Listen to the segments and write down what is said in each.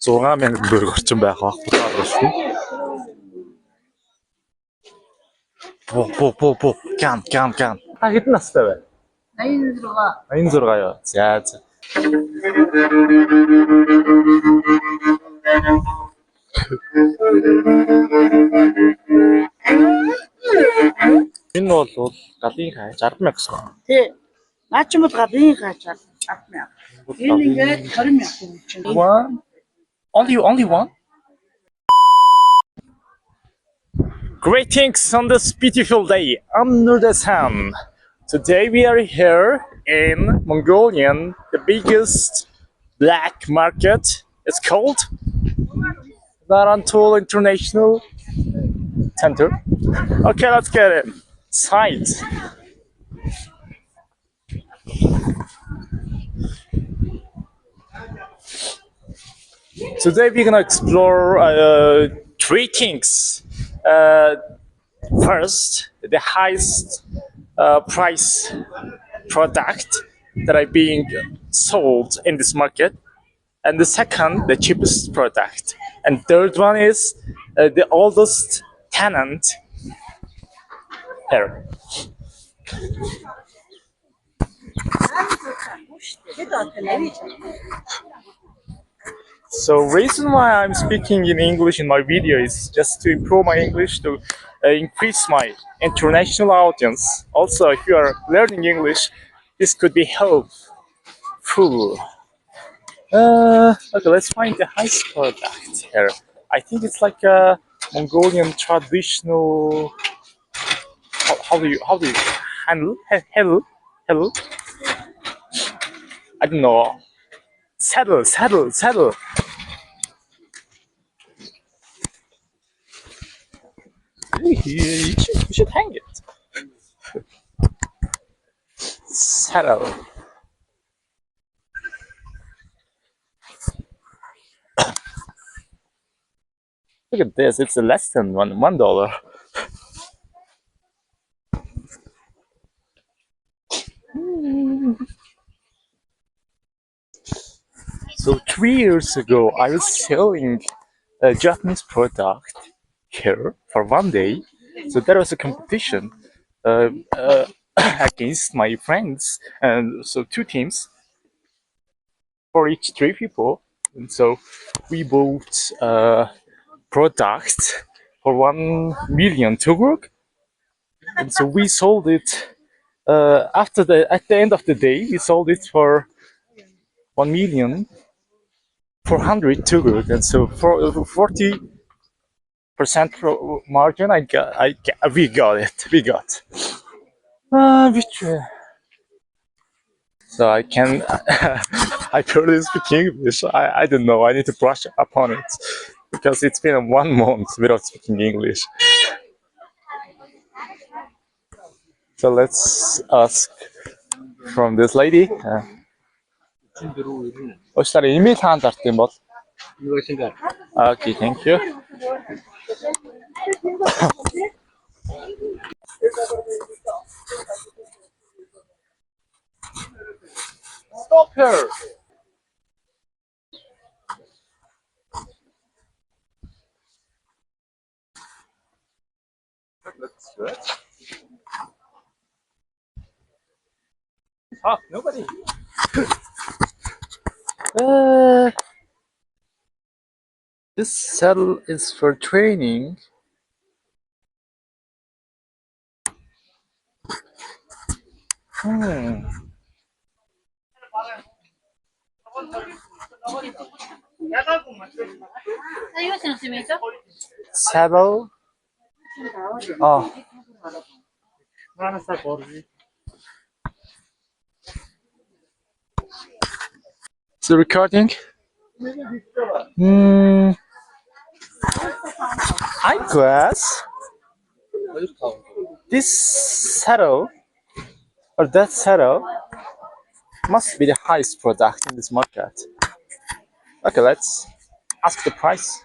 6,000 төгрөг орчим байгаа доллар шүү. Буу. Ган. Та хэдэн настай вэ? 86. 86 юу. За. Энэ бол галын хай 60,000 гэсэн. Тий. Наа ч юм бол галын хачаад 10,000. Энэ ингээд 20,000 чинь. One? Only one? Greetings on this beautiful day under the sun. Today we are here in Mongolian, the biggest black market. It's called Narantul International Center. Okay, let's get inside. Today we're gonna explore three things. First, the highest price product that are being sold in this market, and the second, the cheapest product, and third one is the oldest tenant here. So reason why I'm speaking in English in my video is just to improve my English, to increase my international audience. Also, if you are learning English, this could be helpful. Okay, let's find the highest product here. I think it's like a Mongolian traditional. How do you handle? Hello? I don't know. Saddle. You should hang it. Saddle. Look at this, it's less than $1. So 3 years ago, I was selling a Japanese product here for one day. So there was a competition against my friends, and so two teams for each 3 people. And so we bought product for 1 million tuguruk, and so we sold it at the end of the day. We sold it for 1,400,000 tuguruk, and so for 40% margin, we got it. So I can I barely speak English. I don't know. I need to brush upon it because it's been 1 month without speaking English. So let's ask from this lady. Уучлаарай, email хаан дарт юм бол? Okay, thank you. Stop her. That's good. Oh, nobody. This saddle is for training. Saddle. Oh. Is it recording? Hi, class. This saddle or that saddle must be the highest product in this market. Okay, let's ask the price.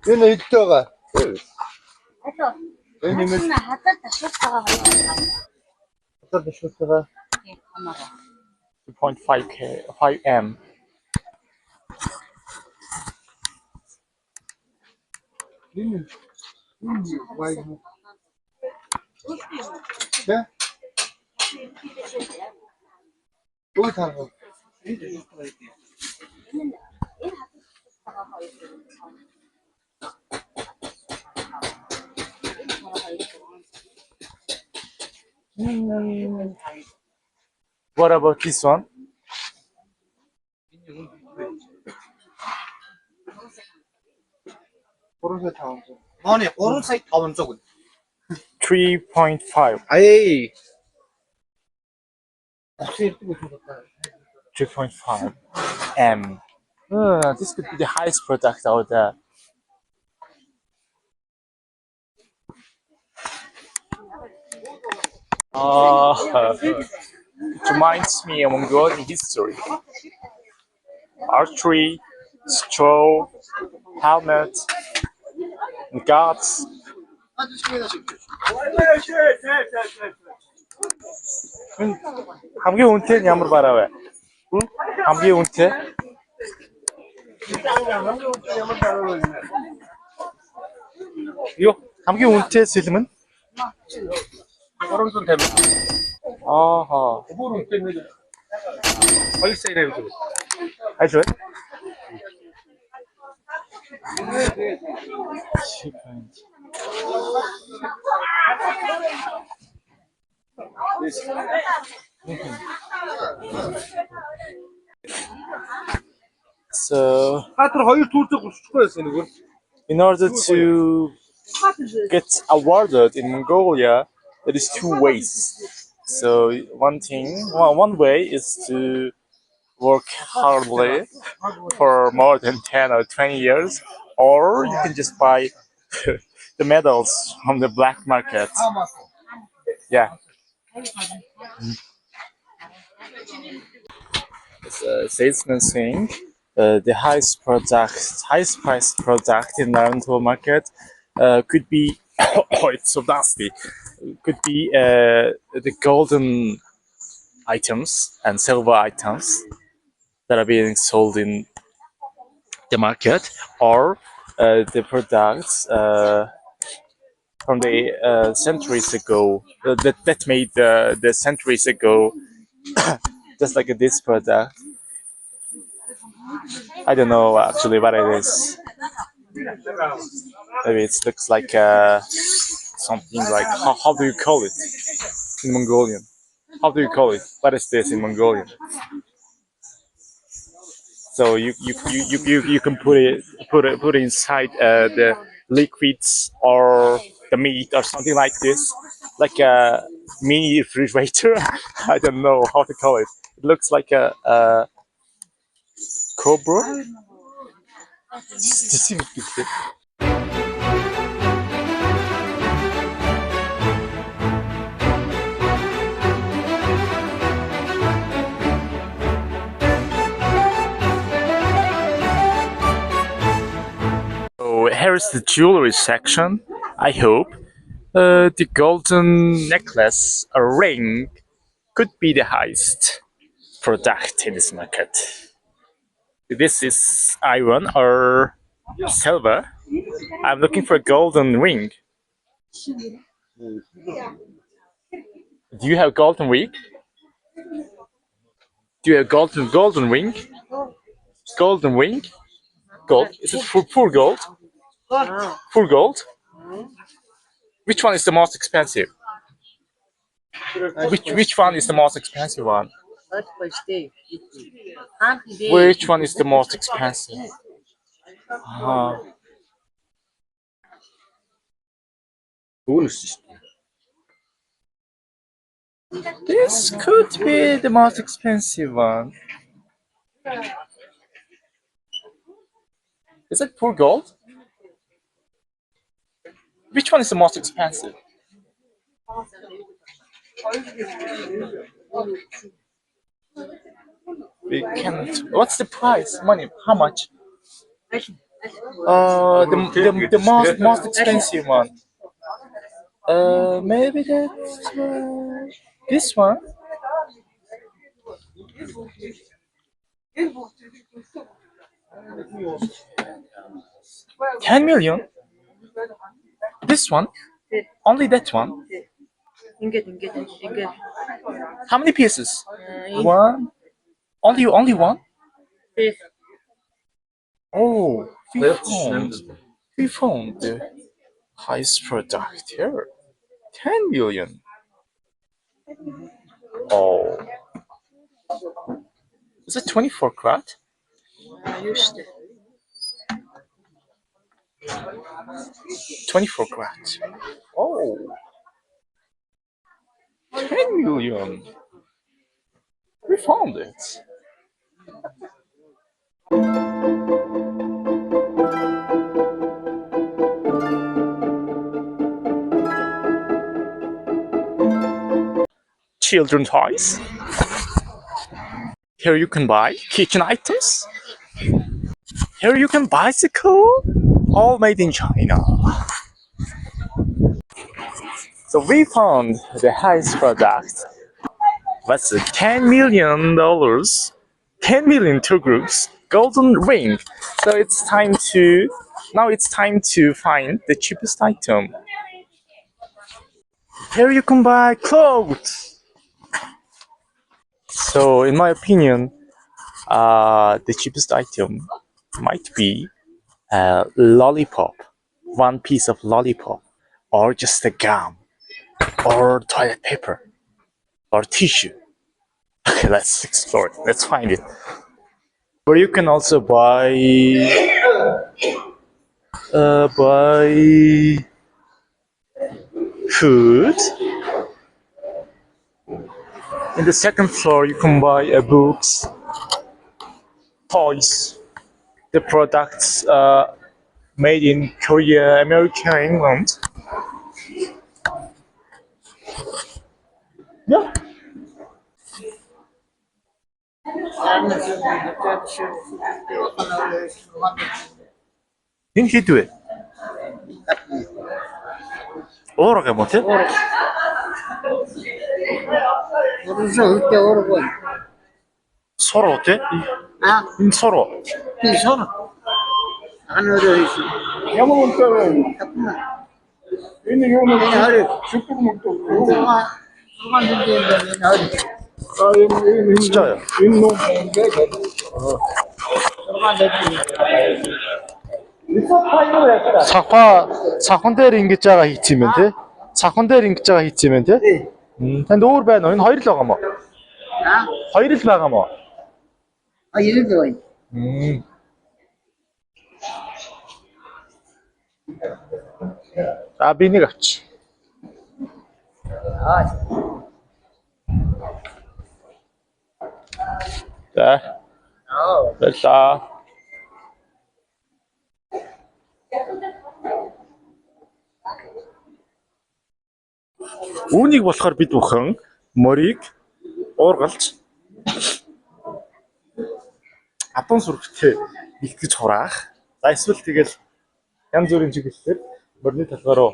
Энэ хэд байгаа? Энэ юм хатар ташаад байгаа. 2.5 m. Да? Ой тарах. What about this one? 보름새 타운. 아니, 보름사이 타운 쪽은. 3.5. 아이, 3.5 M. This could be the highest product out there. It reminds me of Mongolian history. Archery, straw, helmet, and guards. хамгийн үнэтэй нь ямар бараа вэ? хамгийн үнэтэй юу хамгийн үнэтэй сэлэм нь 350. ааха Буруу тэмээ. 2 сая нэ гэж. ажи вэ? So Хатар 2 түүртэй 30 байсан нөгөө. in order to get awarded in Mongolia, there is two ways. So one way is to work hardly for more than 10 or 20 years, or you can just buy the medals from the black market. Yeah. As a salesman saying, the highest priced product in the rental market could be oh, it's so dusty. Could be the golden items and silver items that are being sold in the market, or the products from the centuries ago that made the centuries ago, just like this product. I don't know actually what it is. Maybe it looks like something like how do you call it in Mongolian? How do you call it? What is this in Mongolian? So you can put it inside the liquids or the meat or something like this, like a mini refrigerator. I don't know how to call it. It looks like a cobra. So here is the jewelry section. I hope the golden necklace or ring could be the highest product in this market. This is iron or silver. I'm looking for a golden ring. Do you have golden ring? Do you have golden ring? Golden ring? Gold? Is it full gold? Full gold? Which one is the most expensive? Which one is the most expensive one? Which one is the most expensive? This could be the most expensive one. Is it pure gold? Which one is the most expensive? We can't. What's the price? Money? How much? The most expensive one. Maybe that's this one. 10 million? This one? 네. Only that one? ингээд. How many pieces? 이- One? Only one? 네. Oh, Хоёр жишээ. we found the highest product here. 10 million. Oh. Is it 24 karat? юу штэ. 24 karat. Oh. 10 million. We found it. Children toys. Here you can buy kitchen items. Here you can bicycle. All made in China. So we found the highest product. That's $10 million. 10 million two groups. Golden ring. So it's time to find the cheapest item. Here you can buy clothes. So in my opinion, the cheapest item might be a lollipop. One piece of lollipop. Or just a gum. Or toilet paper. Or tissue. Okay, let's explore it. Let's find it. Or you can also buy food. In the second floor, you can buy books, toys, the products made in Korea, America, England. Yeah. Didn't he do it? Орог юм уу те? Оросоо хөтэ оргоо. Сороо те? Аа, Энэ сороо. тийм сор. Анаараа хийсэн. Ямар үнэтэй вэ? Татна. Энэ юу нэг Энэ харин шүпэг мөгдөв. сургаан дэндээ энэ харин 진짜요? Энэ нөө ингээд сургаан дэндээ. Цавхан дээр ингэж байгаа хийц юм байна те? Цавхан дээр ингэж байгаа хийц юм байна те? Танд өөр байна уу? Энэ хоёр л байгаа мó. Аа, Хоёр л байгаа мó. ирээд байна. За би нэг авч. Аа, За. Баярлаа. Үүнийг болохоор бид бүхэн морийг уургалж атон сүрэгтэй илтгэж хураах. За эсвэл тэгэл янз бүрийн чиглэлээр морины талбараа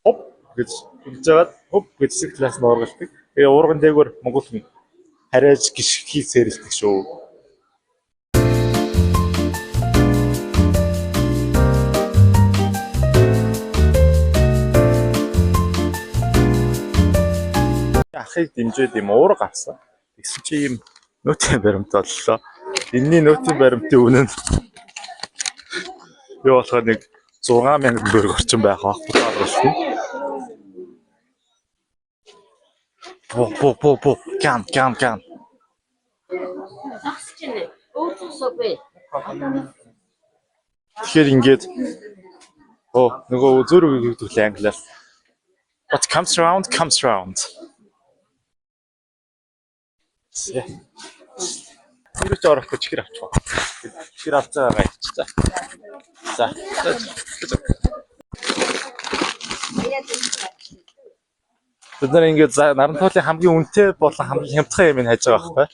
хоп гэж хэлжээд хоп гэж хэсэг талаас нь уургалдаг. Тэгээ уурган дээгүүр Монгол хүн харайж гიშгхийг сэрэлдэг шүү. Ахыг дэмжээд юм уурга авсан. Тэгсэн чи ийм нөтийн баримт боллоо. Энэний нөтийн баримтын үнэ нь юу болохоор нэг 6,000 төгрөг орчим байх байхгүй. Бо. Ган. Тэгэхээр ингээд нөгөө зөөрөг гэдэг англиар what comes around comes around. Юу ч орохгүй чихэр авчих. Чихэр авч байгаа юм чи. За. Бид нар ингээд нарантуулын хамгийн үнэтэй болон хамгийн хямдхан юм хайж байгаа байхгүй.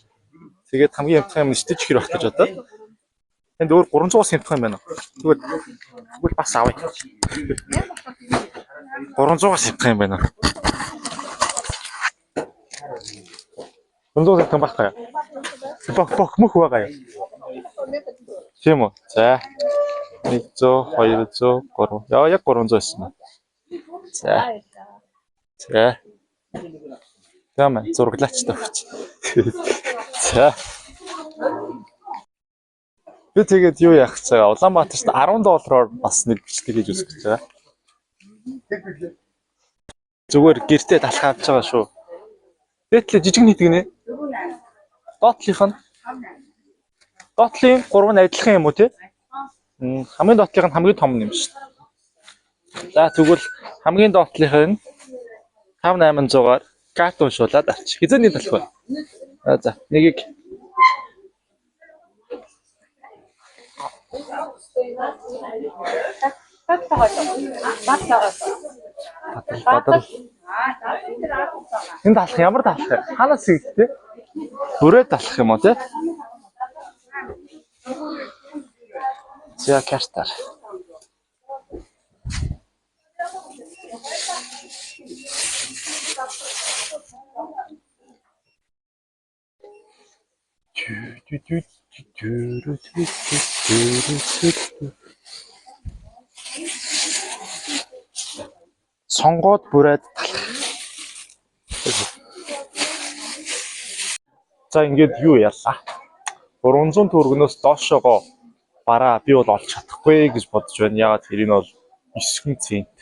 Тэгээд хамгийн хямдхан юм нэстэж чихэр байх гэж бодоод. Энд өөр 300-аас хямдхан юм байна. Тэгвэл бас авъя. 300-аас хямдхан юм байна. 300 хямдхан байхгүй юу? Бох мөх байгаа юу? Тийм үү? За. 100, 200, 300. Яа, яг 300 байсан байна. За. За. Тамаа зураглаач тавьчих. За. Би тэгээд юу яах гэж байгаа? Улаанбаатарт $10-оор бас нэг бичлэг хийж үзэх гэж байгаа. Зүгээр гэртээ талах авч байгаа шүү. Тэтэл жижиг нийтгэнэ. Доотлих нь. Доотлын 3 нь адилхан юм уу те? Хамгийн доотлих нь хамгийн том юм шүү. За тэгвэл хамгийн доотлих нь 5-800-аар карт уншуулаад авчих. Хизээний талах вэ? За нэгийг Бадал. Энэ талах ямар талах вэ? Ханаас хийгдтэй? Бүрээ талах юм уу те? За картаар. Сонгоод бүрээд талах. За ингээд юу яалаа? 300 төгрөгнөөс доошогоо бараа би бол олж чадахгүй гэж бодож байна. Ягаад тэр энэ бол 9 цент.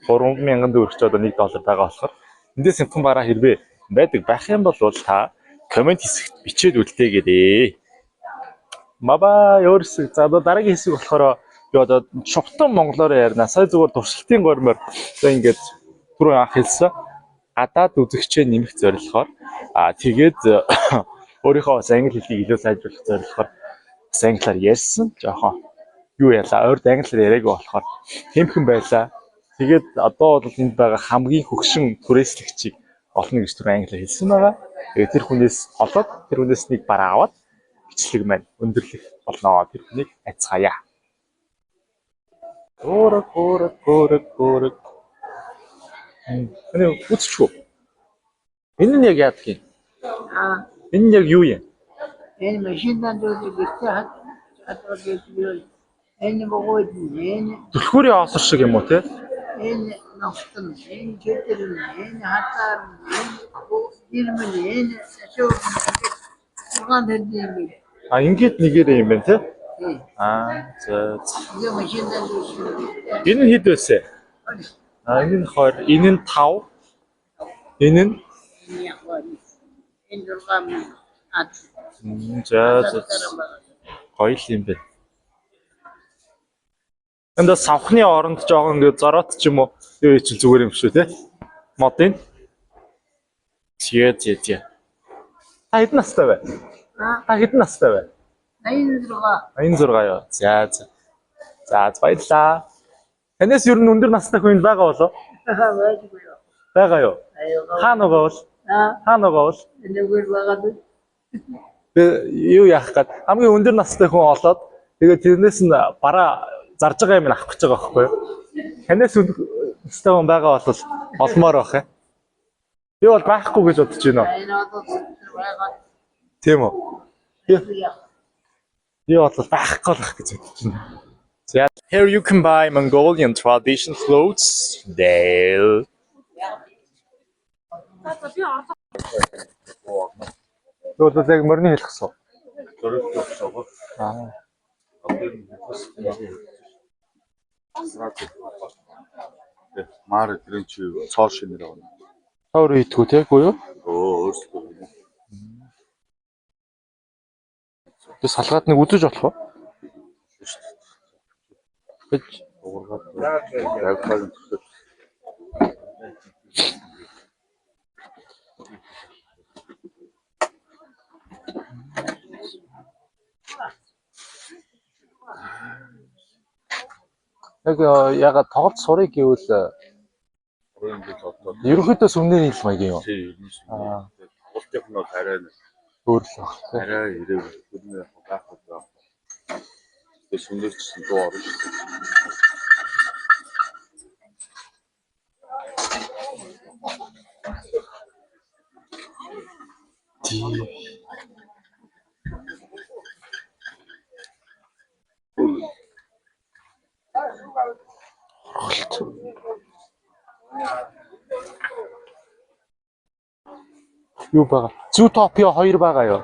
3000 төгрөгч одоо $1 байгаа болохоор эндээс сэмхэн бараа хэрвээ байдаг байх юм бол та комент хэсэгт бичээд үлдээгээрэй. Маба ёрсэг. За дараагийн хэсэг болохоор би одоо шувтан монголоор ярина. Сая зүгээр туршилтын гормоор за ингээд түрүү анх хэлсэн. Гадаад үзэгчээ нэмэх зорилгоор тэгээд өөрийнхөө бас англи хэлийг илүү сайжруулах зорилгоор бас англиар ярьсан. Жохон юу яалаа? Урд англиар яриаг болохоор хэмхэн байлаа. Тэгээд одоо бол энд байгаа хамгийн хөгшин түрээслэгчийг олно гэж түр англиар хэлсэн байгаа. Тэгээд тэр хүнээс олоод тэр хүнээс нэг бараа аваад бичлэг маань өндөрлөх болно. Тэр хүнийг айцгаая. Гөрөг. Энэ үтчгүй. Энэ нь яг яадаг юм? Энэ нь яг юу юм? Энэ машиндан дүүрэг гэртээ хатдаг энэ богод энэ Түлхүүрийн оосор шиг юм уу те? энэ ноцтон энэ чөтөр энэ хатаар энэ энэ шоу уран дэндээ Ингээд нэгээрээ юм байна те? За. энэ машиндан дүүрэг Энэ нь хэд байсан? Энэ нь 20, энэ нь 5. Энэ нь энэ дургам ат за. Гоё л юм бэ. Энд савхны оронд жоохон ингээд зороот ч юм уу юу ч зүгээр юм шүү те. Модын. Тий. Та хэдэн настай вэ? Та хэдэн настай вэ? 86 юу. За. За баярлаа. Танаас ер нь өндөр настай хүн байгаа болов? Байгаа юу? Хаана байвал? Хаана байвал? энэгээр байгаа. Юу яах гээд хамгийн өндөр настай хүн олоод тэгээд тэрнээс нь бараа зарж байгаа юм авах гэж байгаа байхгүй юу? Танаас өндөр настай хүн байгаа бол олмоор байх юм. Би бол байхгүй гэж бодож байна. Энэ одоо байгаа. Тийм үү? Би бол байхгүй л байх гэж бодож байна. So here you can buy Mongolian traditional clothes. There. Юу л яг мөрний хэлчихсэн. Маар тэрэн чи цоор шинээр авна. Тоор идэггүй те үгүй юу? Өөрсдөө. Би салгаад нэг үдэж болох уу? Гэж Уургаад явахаар төсөв. яг ягаад тоглолт сурыг гэвэл ерөнхийдөө сүмнэр хэл маягийн юм. Тоглолтын нь бол арай Өөр л баг. арай ирэв. Түрнээ байх байна. Тэгээ сүнэрч дуу орно шүү дээ. Юу байгаа? Zootopia 2 байгаа юу?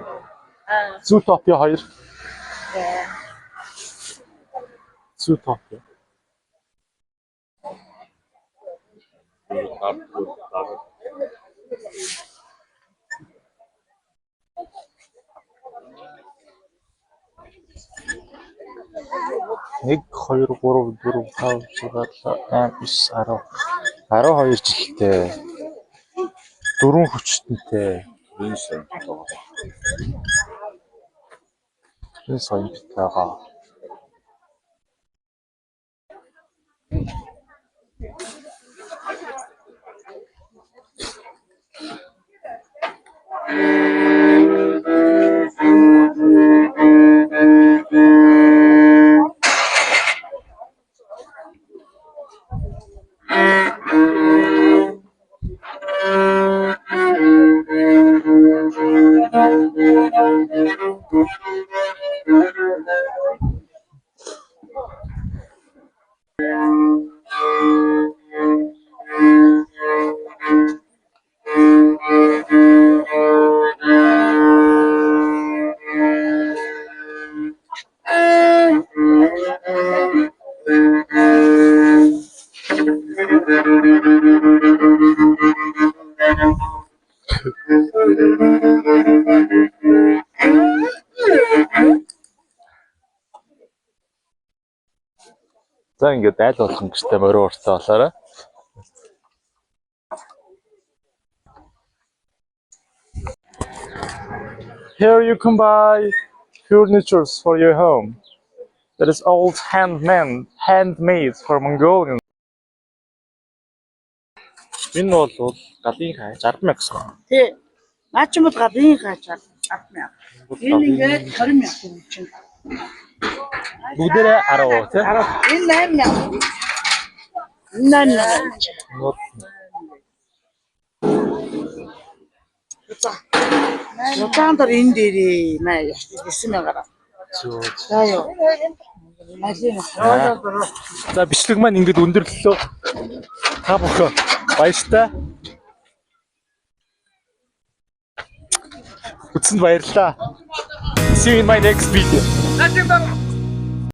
Zootopia 2. Zootopia. Нэг 2 3 4 5 6 7 8 9 10 12 жилтэй. 4 хүчтэнтэй. Энэ сайн байгаа. Энэ соёлтойгоо. За ингээд айл болгон гэртээ морио уртаа болоорой. Here you can buy furniture for your home. That is all handmade for Mongolian. Энэ бол галын хай 60,000 сон. Тий. Наачмд гадын хачаа 10,000. Энэ ингээд 20,000 чинь. Бүгдээрээ 10 тий. Энэ 8,000. Энэ Ятаандар энэ дээрээ маа ясан мянгаар. За ёо. За бичлэг маань ингээд өндөрлөлөө. Та бүхэн баяртай. Үзсэнд баярлалаа. See you in my next video.